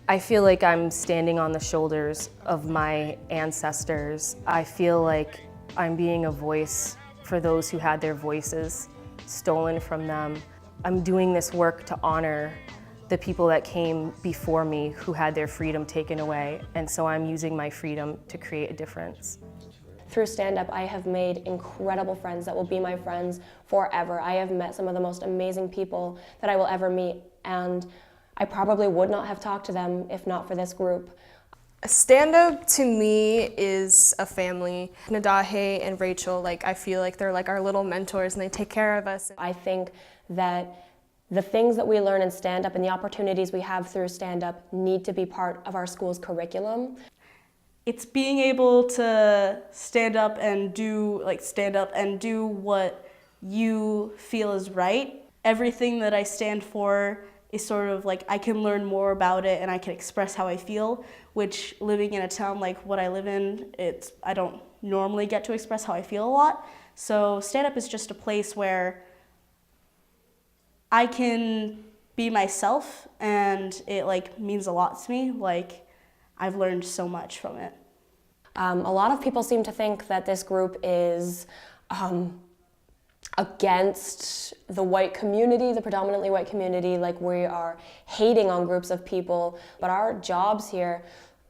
I feel like I'm standing on the shoulders of my ancestors. I feel like I'm being a voice for those who had their voices stolen from them. I'm doing this work to honor the people that came before me who had their freedom taken away, and so I'm using my freedom to create a difference. Through stand-up, I have made incredible friends that will be my friends forever. I have met some of the most amazing people that I will ever meet, and I probably would not have talked to them if not for this group. Stand-up to me is a family. Nadahe and Rachel, I feel like they're like our little mentors and they take care of us. I think that the things that we learn in stand-up and the opportunities we have through stand-up need to be part of our school's curriculum. It's being able to stand up and do what you feel is right. Everything that I stand for is sort of like I can learn more about it and I can express how I feel, which living in a town like what I live in, I don't normally get to express how I feel a lot. So stand-up is just a place where I can be myself and it means a lot to me. I've learned so much from it. A lot of people seem to think that this group is against the white community, the predominantly white community, like we are hating on groups of people. But our jobs here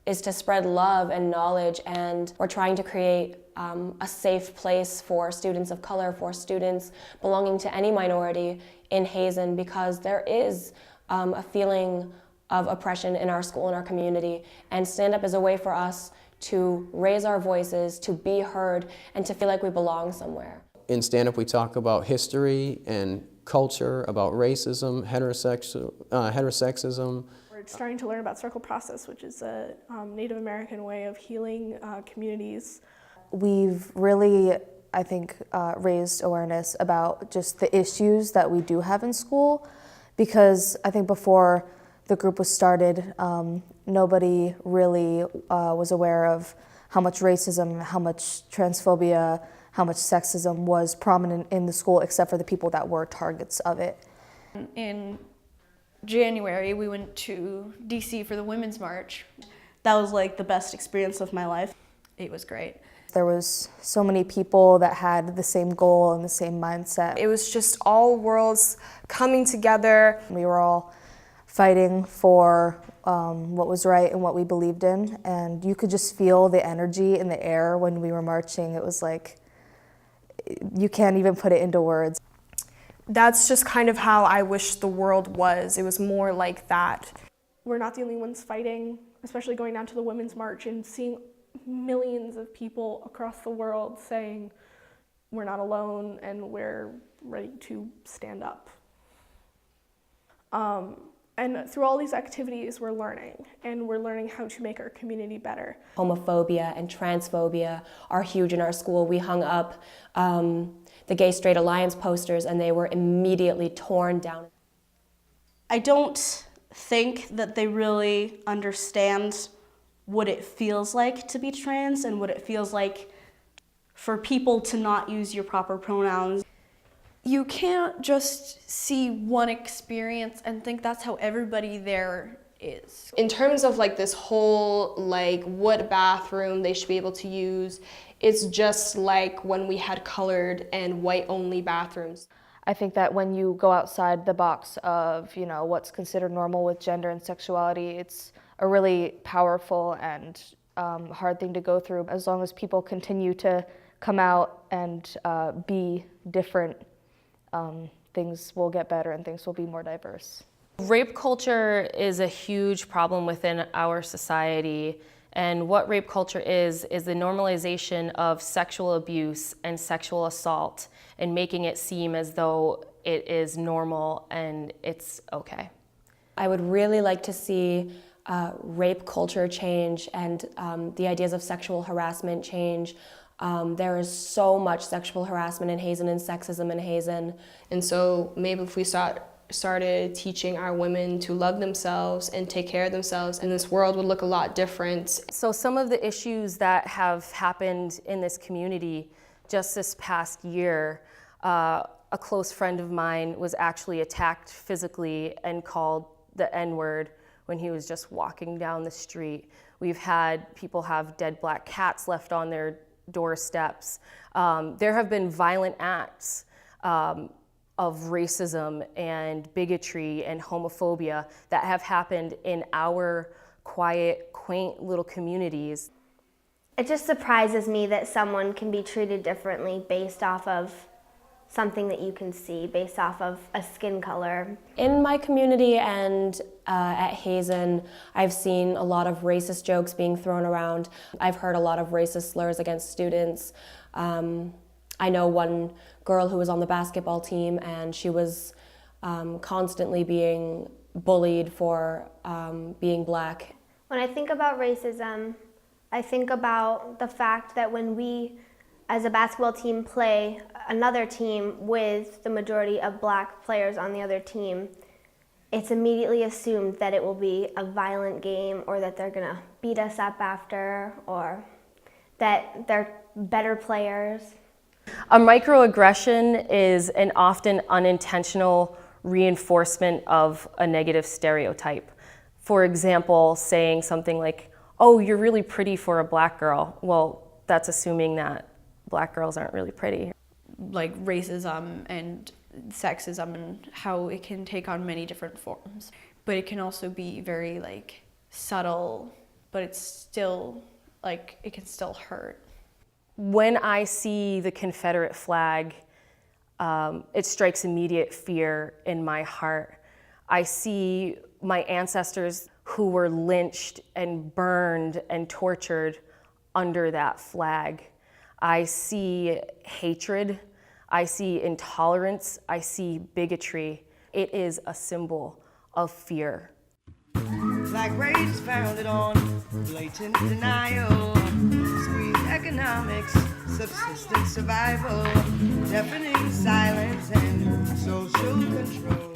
is to spread love and knowledge, and we're trying to create a safe place for students of color, for students belonging to any minority in Hazen, because there is a feeling of oppression in our school and our community, and stand-up is a way for us to raise our voices, to be heard, and to feel like we belong somewhere. In stand-up, we talk about history and culture, about racism, heterosexism. We're starting to learn about circle process, which is a Native American way of healing communities. We've really, I think, raised awareness about just the issues that we do have in school, because I think before the group was started, nobody really was aware of how much racism, how much transphobia, how much sexism was prominent in the school, except for the people that were targets of it. In January, we went to DC for the Women's March. That was the best experience of my life. It was great. There was so many people that had the same goal and the same mindset. It was just all worlds coming together. We were all fighting for what was right and what we believed in, and you could just feel the energy in the air when we were marching. It was like, you can't even put it into words. That's just kind of how I wish the world was. It was more like that. We're not the only ones fighting, especially going down to the Women's March and seeing millions of people across the world saying we're not alone and we're ready to stand up. And through all these activities, we're learning how to make our community better. Homophobia and transphobia are huge in our school. We hung up the Gay Straight Alliance posters and they were immediately torn down. I don't think that they really understand what it feels like to be trans and what it feels like for people to not use your proper pronouns. You can't just see one experience and think that's how everybody there is. In terms of this whole what bathroom they should be able to use, it's just like when we had colored and white only bathrooms. I think that when you go outside the box of what's considered normal with gender and sexuality, it's a really powerful and hard thing to go through. As long as people continue to come out and be different, things will get better and things will be more diverse. Rape culture is a huge problem within our society, and what rape culture is the normalization of sexual abuse and sexual assault and making it seem as though it is normal and it's okay. I would really like to see rape culture change and the ideas of sexual harassment change. There is so much sexual harassment in Hazen and sexism in Hazen. And so maybe if we started teaching our women to love themselves and take care of themselves, and this world would look a lot different. So some of the issues that have happened in this community just this past year, a close friend of mine was actually attacked physically and called the N-word when he was just walking down the street. We've had people have dead black cats left on their doorsteps. There have been violent acts of racism and bigotry and homophobia that have happened in our quiet, quaint little communities. It just surprises me that someone can be treated differently based off of something that you can see, based off of a skin color. In my community and at Hazen, I've seen a lot of racist jokes being thrown around. I've heard a lot of racist slurs against students. I know one girl who was on the basketball team, and she was constantly being bullied for being black. When I think about racism, I think about the fact that when we, as a basketball team, play another team with the majority of black players on the other team, it's immediately assumed that it will be a violent game, or that they're gonna beat us up after, or that they're better players. A microaggression is an often unintentional reinforcement of a negative stereotype. For example, saying something like, "Oh, you're really pretty for a black girl." Well, that's assuming that black girls aren't really pretty. Like racism and sexism and how it can take on many different forms. But it can also be very like subtle, but it's still like it can still hurt. When I see the Confederate flag, it strikes immediate fear in my heart. I see my ancestors who were lynched and burned and tortured under that flag. I see hatred, I see intolerance, I see bigotry. It is a symbol of fear. Black race is founded on blatant denial, squeeze economics, subsistence survival, deafening silence and social control.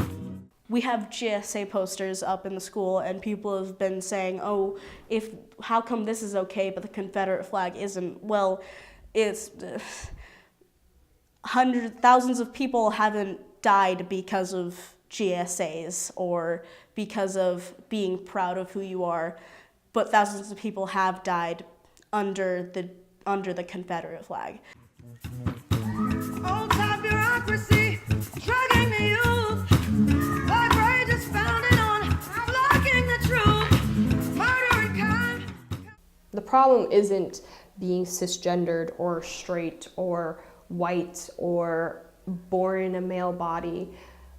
We have GSA posters up in the school, and people have been saying, "Oh, how come this is okay, but the Confederate flag isn't?" Well, it's thousands of people haven't died because of GSAs or because of being proud of who you are, but thousands of people have died under the Confederate flag. Old time bureaucracy, drugging the youth. Black rage is founded on blocking the truth. Murder and crime. The problem isn't being cisgendered or straight or white or born in a male body.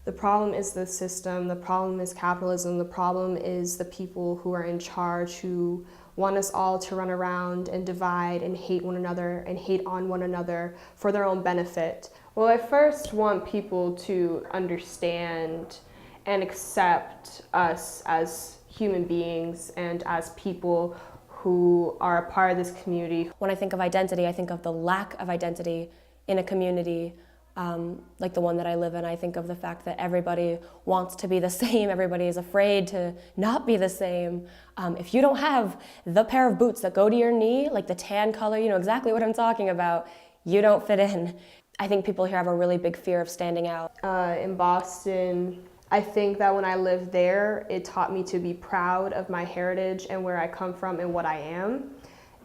The problem is the system, the problem is capitalism, the problem is the people who are in charge who want us all to run around and divide and hate one another and hate on one another for their own benefit. Well, I first want people to understand and accept us as human beings and as people who are a part of this community. When I think of identity, I think of the lack of identity in a community like the one that I live in. I think of the fact that everybody wants to be the same, everybody is afraid to not be the same. If you don't have the pair of boots that go to your knee, like the tan color, you know exactly what I'm talking about, you don't fit in. I think people here have a really big fear of standing out. In Boston, I think that when I lived there, it taught me to be proud of my heritage and where I come from and what I am.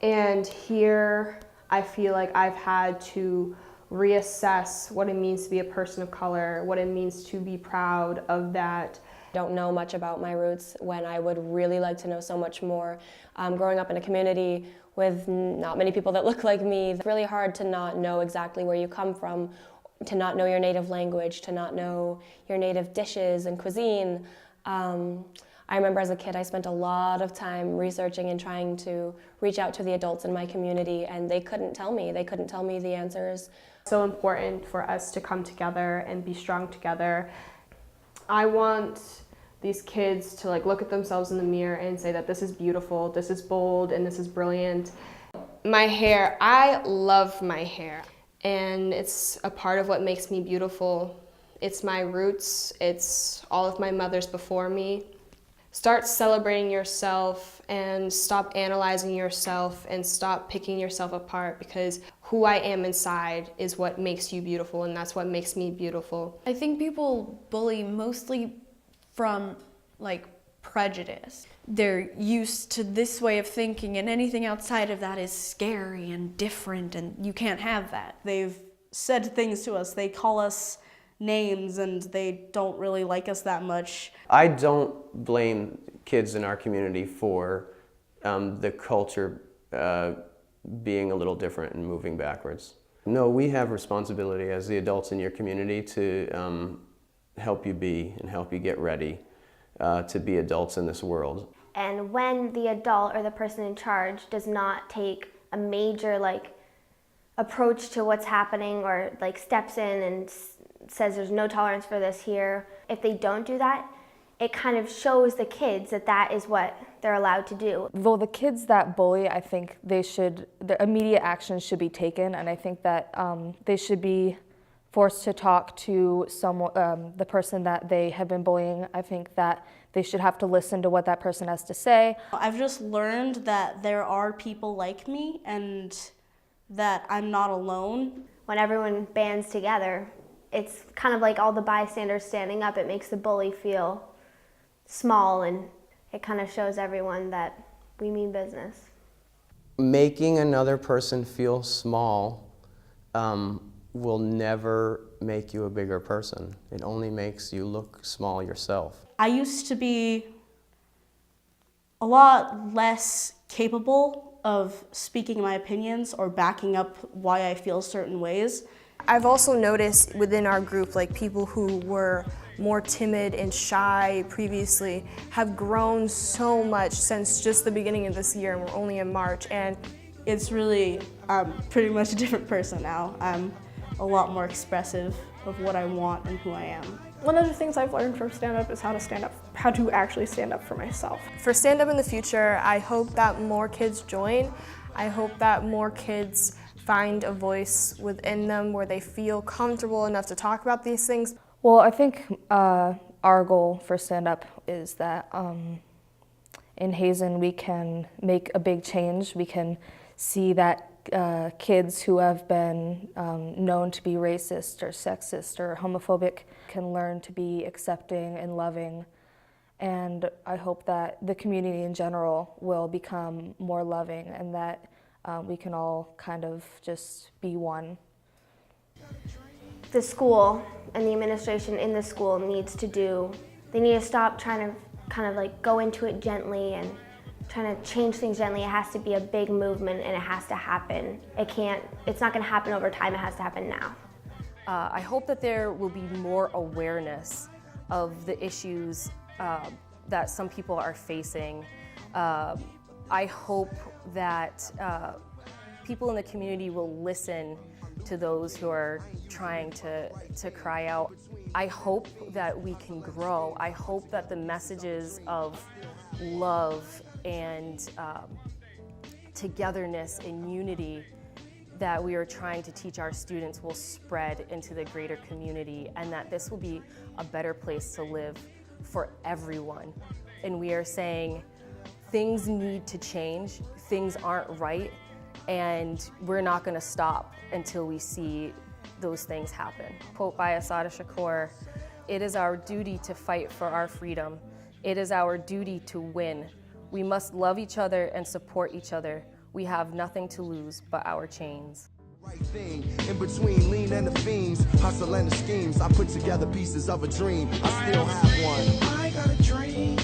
And here, I feel like I've had to reassess what it means to be a person of color, what it means to be proud of that. I don't know much about my roots when I would really like to know so much more. Growing up in a community with not many people that look like me, it's really hard to not know exactly where you come from, to not know your native language, to not know your native dishes and cuisine. I remember as a kid I spent a lot of time researching and trying to reach out to the adults in my community, and they couldn't tell me. They couldn't tell me the answers. So important for us to come together and be strong together. I want these kids to look at themselves in the mirror and say that this is beautiful, this is bold, and this is brilliant. My hair, I love my hair, and it's a part of what makes me beautiful. It's my roots, it's all of my mothers before me. Start celebrating yourself and stop analyzing yourself and stop picking yourself apart, because who I am inside is what makes you beautiful, and that's what makes me beautiful. I think people bully mostly from prejudice. They're used to this way of thinking, and anything outside of that is scary and different, and you can't have that. They've said things to us. They call us names, and they don't really like us that much. I don't blame kids in our community for the culture being a little different and moving backwards. No, we have responsibility as the adults in your community to help you be and help you get ready to be adults in this world. And when the adult or the person in charge does not take a major approach to what's happening, or steps in and says there's no tolerance for this here, if they don't do that, it kind of shows the kids that that is what they're allowed to do. Well, the kids that bully, I think the immediate action should be taken, and I think that they should be forced to talk to the person that they have been bullying. I think that they should have to listen to what that person has to say. I've just learned that there are people like me and that I'm not alone. When everyone bands together, it's kind of like all the bystanders standing up. It makes the bully feel small, and it kind of shows everyone that we mean business. Making another person feel small will never make you a bigger person. It only makes you look small yourself. I used to be a lot less capable of speaking my opinions or backing up why I feel certain ways. I've also noticed within our group, people who were more timid and shy previously have grown so much since just the beginning of this year, and we're only in March. And it's really, pretty much a different person now. I'm a lot more expressive of what I want and who I am. One of the things I've learned from stand-up is how to actually stand up for myself. For stand-up in the future, I hope that more kids join. I hope that more kids find a voice within them where they feel comfortable enough to talk about these things. Well, I think our goal for stand-up is that in Hazen we can make a big change. We can see that kids who have been known to be racist or sexist or homophobic can learn to be accepting and loving. And I hope that the community in general will become more loving, and that we can all kind of just be one. The school and the administration in the school they need to stop trying to kind of go into it gently and trying to change things gently. It has to be a big movement, and it has to happen. It's not gonna happen over time, it has to happen now. I hope that there will be more awareness of the issues that some people are facing. I hope that people in the community will listen to those who are trying to cry out. I hope that we can grow. I hope that the messages of love and togetherness and unity that we are trying to teach our students will spread into the greater community, and that this will be a better place to live for everyone. And we are saying things need to change, things aren't right, and we're not going to stop until we see those things happen. Quote by Assata Shakur, "It is our duty to fight for our freedom. It is our duty to win. We must love each other and support each other. We have nothing to lose but our chains." Right thing in between lean and the fiends, hustle and the schemes. I put together pieces of a dream. I still have one. I got a dream.